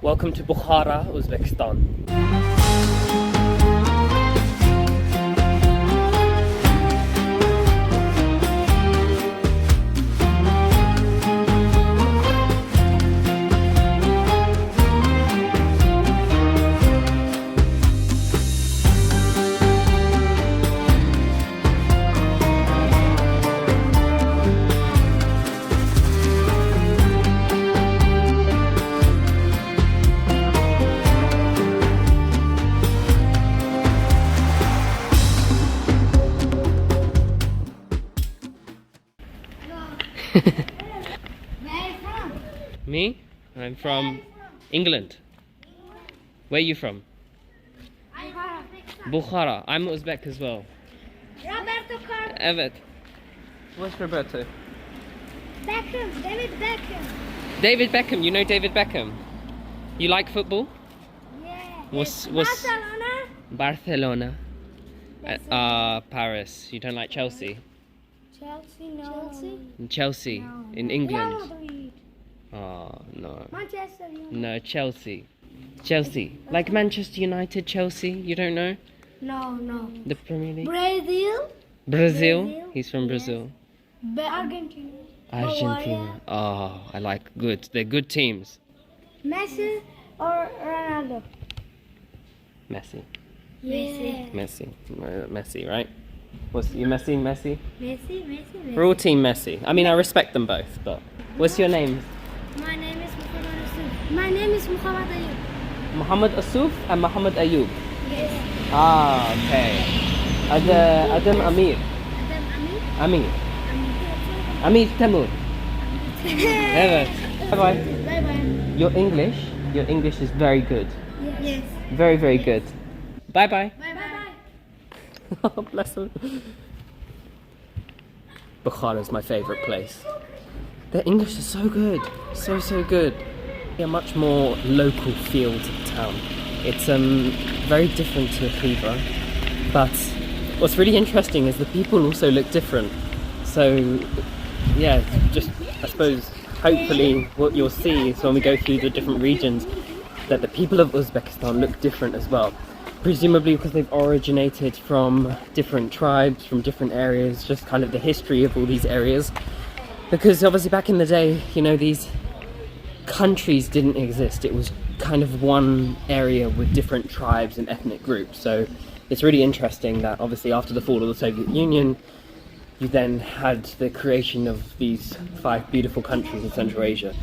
Welcome to Bukhara, Uzbekistan. Where are you from? Me? I'm from England. Where are you from? Bukhara. I'm Uzbek as well. Roberto Carlos. Evet. What's Roberto? Beckham. David Beckham. David Beckham. You know David Beckham? You like football? Yeah. What's Barcelona. Barcelona? Paris. You don't like Chelsea? Chelsea. No. Chelsea No. in England. Real Madrid. Oh no. Manchester United. No, Chelsea. Chelsea. Like Manchester United, Chelsea. You don't know No. the Premier League? Brazil. Brazil. He's from Yes. Brazil. Argentina. Argentina. Oh, I like good. They're good teams. Messi or Ronaldo? Messi. Messi. Messi, right? What's you Messi? Messi. We're all team Messi. I mean, I respect them both, but what's your name? My name is Muhammad Asuf. My name is Muhammad Ayub. Muhammad Asuf and Muhammad Ayub. Yes. Ah, okay. Adam Amir. Adam Amir. Amir Temur. Evet. Bye bye. Bye bye. Your English is very good. Yes. Very, very good. Bye bye. Bye bye. Oh, bless them. Bukhara is my favourite place. Their English is so good. So good. A much more local feel to the town. It's very different to Khiva, but what's really interesting is the people also look different. So yeah, just I suppose hopefully what you'll see is when we go through the different regions that the people of Uzbekistan look different as well. Presumably because they've originated from different tribes, from different areas, just kind of the history of all these areas. Because obviously back in the day, you know, these countries didn't exist. It was kind of one area with different tribes and ethnic groups. So it's really interesting that obviously after the fall of the Soviet Union, you then had the creation of these 5 beautiful countries in Central Asia.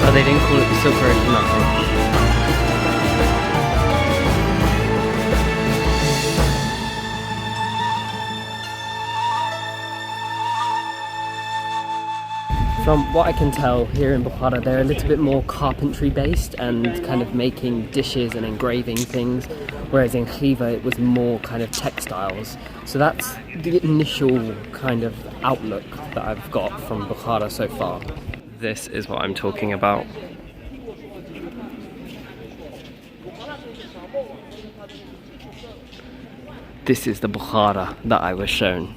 Oh, they didn't call it the Silk Road for nothing. From what I can tell, here in Bukhara, they're a little bit more carpentry based and kind of making dishes and engraving things, whereas in Khiva it was more kind of textiles. So that's the initial kind of outlook that I've got from Bukhara so far. This is what I'm talking about. This is the Bukhara that I was shown.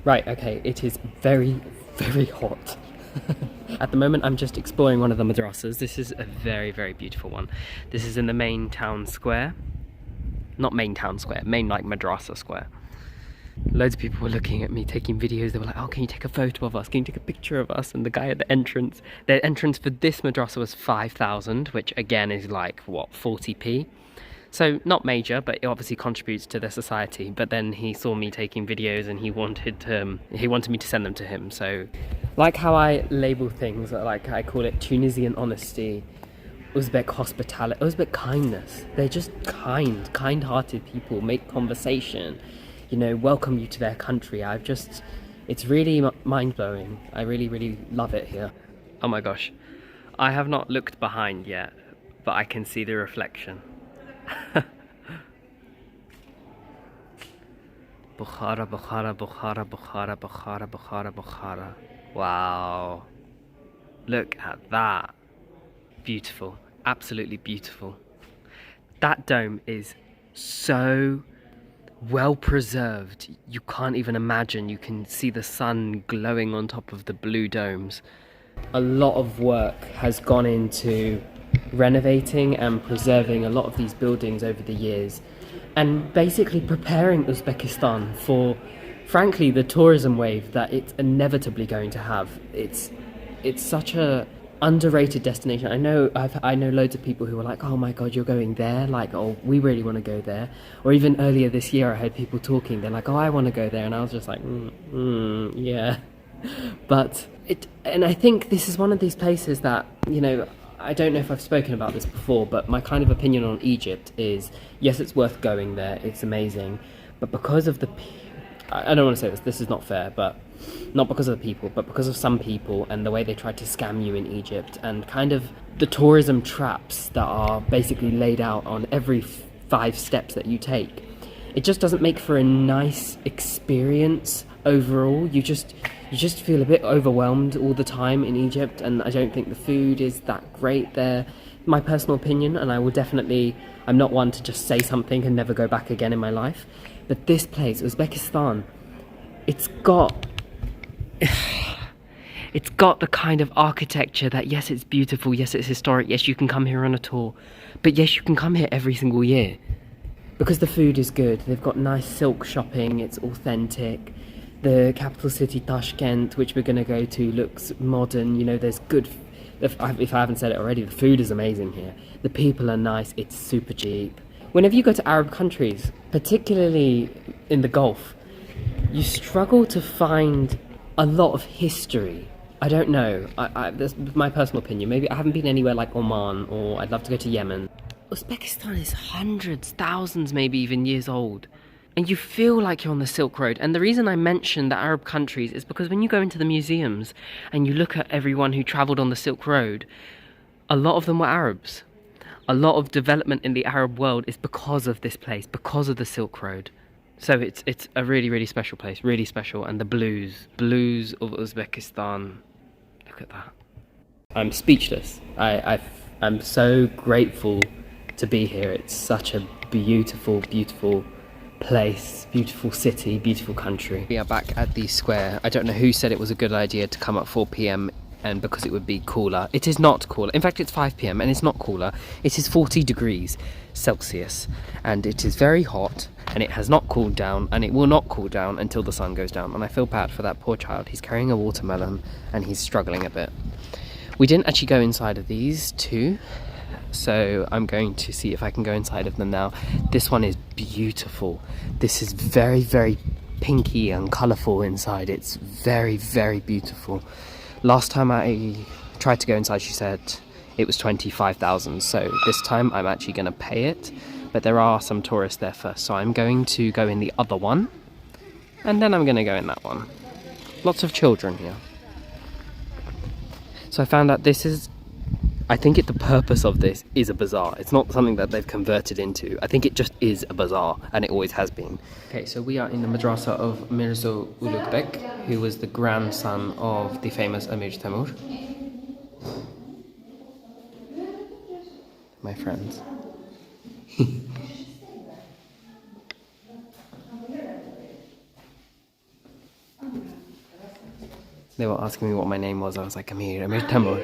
Right, okay, it is very, very hot. At the moment I'm just exploring one of the madrasas. This is a very, very beautiful one. This is in the main town square. Not main town square, main like madrasa square. Loads of people were looking at me taking videos. They were like, oh, can you take a photo of us? Can you take a picture of us? And the guy at the entrance for this madrasa was 5,000, which again is like, what, 40p? So not major, but it obviously contributes to the society. But then he saw me taking videos and he wanted me to send them to him. So like how I label things, like I call it Tunisian honesty, Uzbek hospitality, Uzbek kindness. They're just kind-hearted people, make conversation, you know, welcome you to their country. It's really mind-blowing. I really, really love it here. Oh my gosh. I have not looked behind yet, but I can see the reflection. Bukhara, Bukhara, Bukhara, Bukhara, Bukhara, Bukhara, Bukhara. Wow. Look at that. Beautiful. Absolutely beautiful. That dome is so well preserved. You can't even imagine. You can see the sun glowing on top of the blue domes. A lot of work has gone into renovating and preserving a lot of these buildings over the years, and basically preparing Uzbekistan for, frankly, the tourism wave that it's inevitably going to have. It's such a underrated destination. I know loads of people who are like, oh my god, you're going there, like, oh, we really want to go there. Or even earlier this year I heard people talking, they're like, oh, I want to go there, and I was just like, yeah. But and I think this is one of these places that, you know, I don't know if I've spoken about this before, but my kind of opinion on Egypt is, yes, it's worth going there, it's amazing, but because of I don't want to say this is not fair, but not because of the people, but because of some people and the way they try to scam you in Egypt, and kind of the tourism traps that are basically laid out on every 5 steps that you take. It just doesn't make for a nice experience overall. You just feel a bit overwhelmed all the time in Egypt, and I don't think the food is that great there. My personal opinion, and I'm not one to just say something and never go back again in my life, but this place, Uzbekistan, it's got the kind of architecture that, yes, it's beautiful, yes, it's historic, yes, you can come here on a tour, but yes, you can come here every single year. Because the food is good, they've got nice silk shopping, it's authentic. The capital city, Tashkent, which we're going to go to, looks modern. You know, there's good... If I haven't said it already, the food is amazing here. The people are nice, it's super cheap. Whenever you go to Arab countries, particularly in the Gulf, you struggle to find a lot of history. I don't know. That's my personal opinion. Maybe I haven't been anywhere like Oman, or I'd love to go to Yemen. Uzbekistan is hundreds, thousands, maybe even years old. And you feel like you're on the Silk Road. And the reason I mention the Arab countries is because when you go into the museums and you look at everyone who travelled on the Silk Road, a lot of them were Arabs. A lot of development in the Arab world is because of this place, because of the Silk Road. So it's a really, really special place, really special. And the blues of Uzbekistan, look at that. I'm speechless. I'm so grateful to be here. It's such a beautiful, beautiful place, beautiful city, beautiful country. We are back at the square. I don't know who said it was a good idea to come at 4 p.m. and because it would be cooler. It is not cooler. In fact, it's 5 p.m. and it's not cooler. It is 40 degrees Celsius and it is very hot, and it has not cooled down, and it will not cool down until the sun goes down. And I feel bad for that poor child. He's carrying a watermelon and he's struggling a bit. We didn't actually go inside of these two, so I'm going to see if I can go inside of them now. This one is beautiful. This is very, very pinky and colourful inside. It's very, very beautiful. Last time I tried to go inside, she said it was 25,000. So this time I'm actually going to pay it. But there are some tourists there first. So I'm going to go in the other one. And then I'm going to go in that one. Lots of children here. So I found out I think the purpose of this is a bazaar. It's not something that they've converted into. I think it just is a bazaar, and it always has been. Okay, so we are in the madrasa of Mirza Ulugh, who was the grandson of the famous Amir Temur. My friends. They were asking me what my name was. I was like, Emir Temur.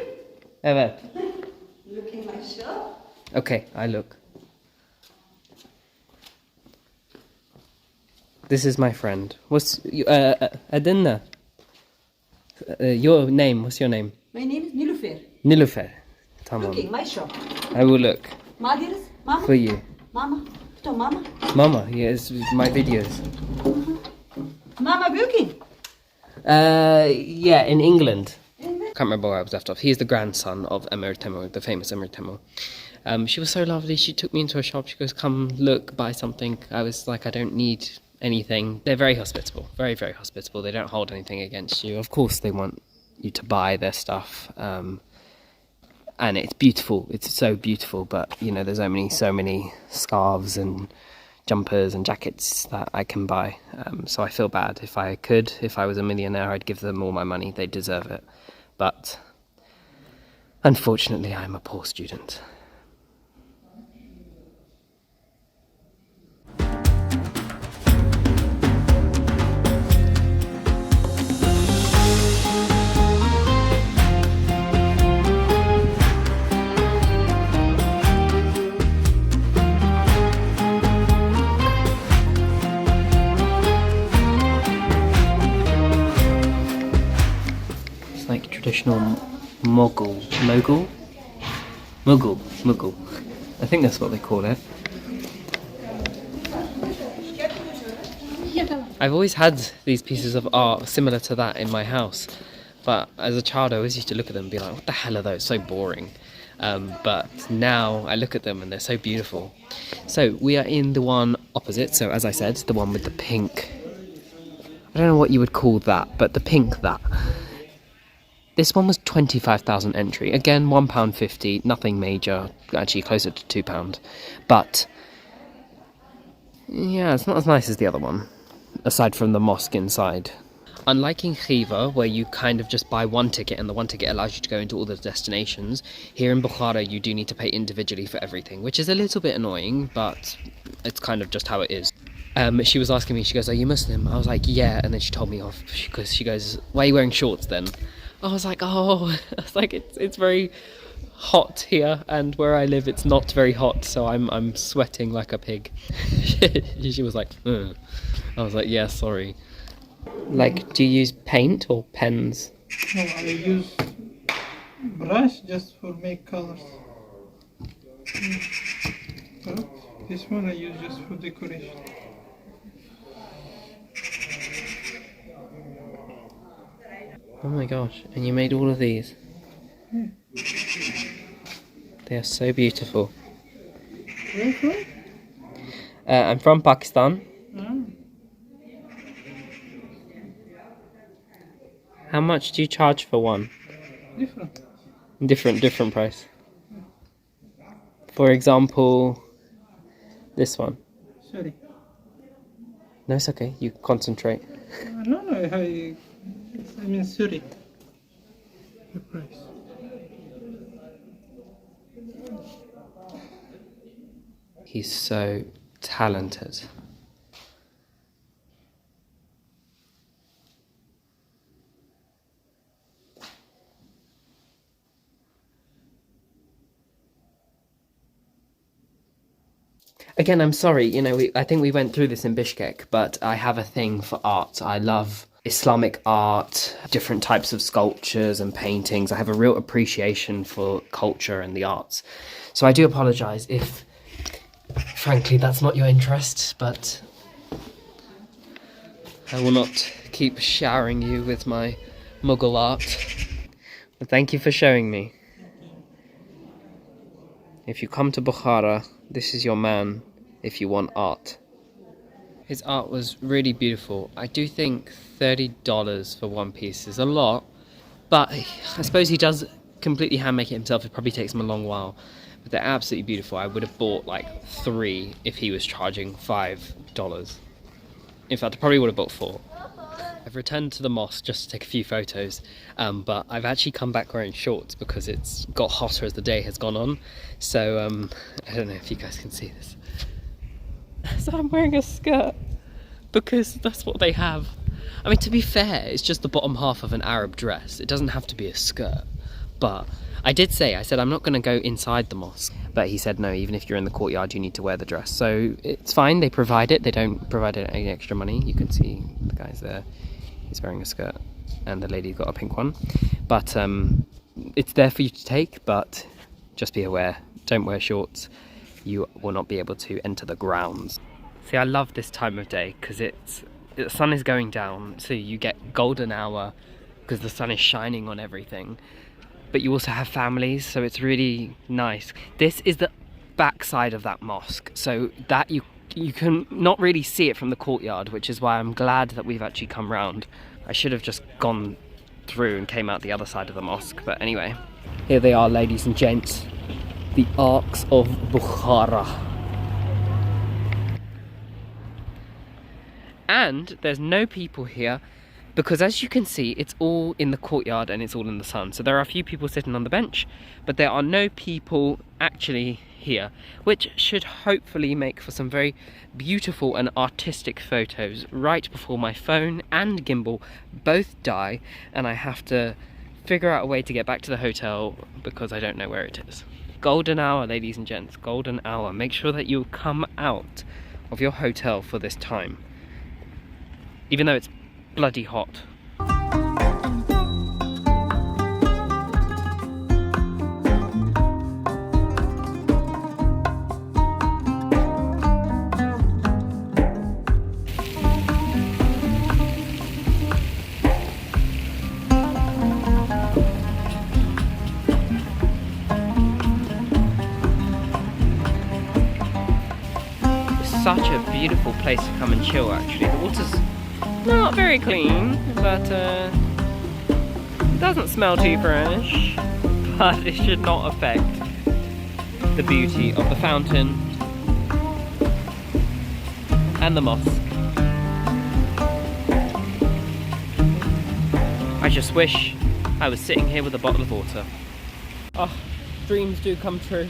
Evet. Looking my shop. Okay, I look. This is my friend. What's Adinna? Your name? What's your name? My name is Nilufer. Nilufer. Tamam. Looking my shop. I will look Madiris, Mama. for you. Mama. To Mama. Mama, yes, my videos. Mama booking. Yeah, in England. In Can't remember where I was left off. He's the grandson of Emir Temur, the famous Emir Temur. She was so lovely. She took me into a shop. She goes, come look, buy something. I was like, I don't need anything. They're very hospitable, very, very hospitable. They don't hold anything against you. Of course, they want you to buy their stuff. And it's beautiful. It's so beautiful. But, you know, there's only so many scarves and jumpers and jackets that I can buy. So I feel bad. If I was a millionaire, I'd give them all my money. They deserve it. But unfortunately, I'm a poor student. Like traditional Mughal. I think that's what they call it. I've always had these pieces of art similar to that in my house, but as a child I always used to look at them and be like, what the hell are those? So boring. But now I look at them and they're so beautiful. So we are in the one opposite, so as I said, the one with the pink, I don't know what you would call that, but the pink that. This one was 25,000 entry. Again, £1.50, nothing major, actually closer to £2. But, yeah, it's not as nice as the other one, aside from the mosque inside. Unlike in Khiva, where you kind of just buy one ticket and the one ticket allows you to go into all the destinations, here in Bukhara you do need to pay individually for everything, which is a little bit annoying, but it's kind of just how it is. She was asking me, she goes, are you Muslim? I was like, yeah, and then she told me off, because she goes, why are you wearing shorts then? I was like, it's very hot here, and where I live it's not very hot, so I'm sweating like a pig. She was like, ugh. I was like, yeah, sorry. Like, do you use paint or pens? No, I use brush just for make colors. But this one I use just for decoration. Oh my gosh, and you made all of these? Yeah. They are so beautiful. Where from? I'm from Pakistan. How much do you charge for one? Different price. For example, this one. Sorry. No, it's okay. You concentrate. No, I mean sorry. The price. He's so talented. Again, I'm sorry, you know, I think we went through this in Bishkek, but I have a thing for art. I love Islamic art, different types of sculptures and paintings. I have a real appreciation for culture and the arts. So I do apologise if, frankly, that's not your interest, but I will not keep showering you with my Mughal art. But thank you for showing me. If you come to Bukhara, this is your man if you want art. His art was really beautiful. I do think $30 for one piece is a lot, but I suppose he does completely hand make it himself. It probably takes him a long while, but they're absolutely beautiful. I would have bought like 3 if he was charging $5. In fact, I probably would have bought 4. I've returned to the mosque just to take a few photos, but I've actually come back wearing shorts because it's got hotter as the day has gone on. So I don't know if you guys can see this. So I'm wearing a skirt because that's what they have. I mean, to be fair, it's just the bottom half of an Arab dress. It doesn't have to be a skirt. But I said I'm not going to go inside the mosque. But he said, no, even if you're in the courtyard, you need to wear the dress. So it's fine, they provide it. They don't provide any extra money. You can see the guy's there. He's wearing a skirt and the lady's got a pink one. But it's there for you to take, but just be aware, don't wear shorts. You will not be able to enter the grounds. See, I love this time of day because the sun is going down, so you get golden hour because the sun is shining on everything. But you also have families, so it's really nice. This is the back side of that mosque, so that you can not really see it from the courtyard, which is why I'm glad that we've actually come round. I should have just gone through and came out the other side of the mosque, but anyway. Here they are, ladies and gents. The Arks of Bukhara. And there's no people here because, as you can see, it's all in the courtyard and it's all in the sun. So there are a few people sitting on the bench, but there are no people actually here, which should hopefully make for some very beautiful and artistic photos right before my phone and gimbal both die and I have to figure out a way to get back to the hotel because I don't know where it is. Golden hour, ladies and gents, golden hour. Make sure that you come out of your hotel for this time, even though it's bloody hot. Such a beautiful place to come and chill, actually. The water's not very clean, but doesn't smell too fresh, but it should not affect the beauty of the fountain and the mosque. I just wish I was sitting here with a bottle of water. Oh, dreams do come true.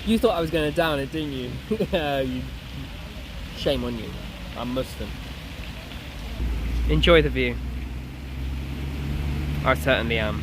You thought I was going to down it, didn't you? Shame on you. I'm Muslim. Enjoy the view. I certainly am.